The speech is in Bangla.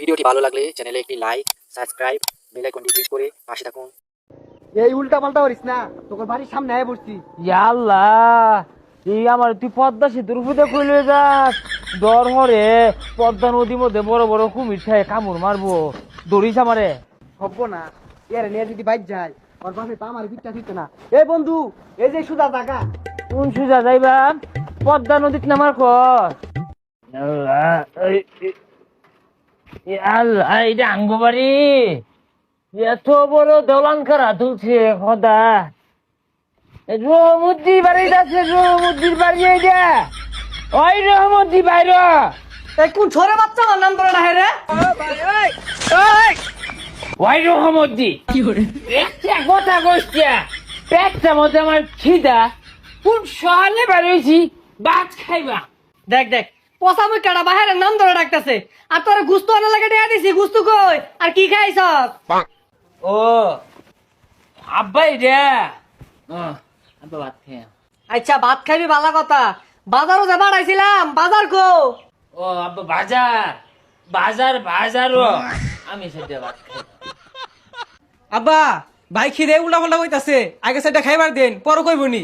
ভিডিওটি ভালো লাগলে চ্যানেলে একটি লাইক, সাবস্ক্রাইব, বেল আইকনটি ক্লিক করে পাশে থাকুন। এই উল্টা পাল্টা করিস না, তোর বাড়ির সামনে আয় বসছি। আল্লাহ, এই আমার তুই পদ্মা সেতুর উপরে কইলে যাস ডর হরে পদ্মা নদীর মধ্যে বড় বড় কুমির খায় কামড় মারবো, দৌড়িস আমারে। হব না, এর নিয়ে যদি বাইক যায় ওর বাপে পা আমার পিঠটা দিত না। এই বন্ধু, এই যে সুদা টাকা। কোন সুজা যাইবা? পদ্মা নদীত নামার কর। আল্লাহ, আল্লাহ, এটা আঙ্গবাড়ি এত বড় দলান কারা তুলছে খোদা। রহমদ্দি বাড়ি আছে, রহমদ্দির বাড়ি এইটা। ওই রহমদ্দি বাইর। এই কোন ছোরে বাচ্চা আমার নাম ধরে না হে রে? ওই রহমদ্দি একটা কথা কইছিয়া পেটটা মধ্যে আমার খিদা, কোন সহালে বাড়িয়েছি ভাত খাইবা। দেখ দেখ পচা মুই কাটা বাহিরের নাম ধরে ডাকতেছে। আর তোর গুস্ত আনা লাগে দেয়া দিছি, গুস্ত কই আর কি খাইছ? ও আব্বাই রে, আব্বা ভাত খাই। আচ্ছা ভাত খাইবি ভালো কথা, বাজারও যে বাড়াইছিলাম, বাজার কো? ও আব্বা বাজার বাজার বাজারও আমি সেটা ভাত খাই। আব্বা ভাই খিদে উল্টা পাল্টা কইতাছে, আগে সেটা খাইবার দেন পর কইবনি।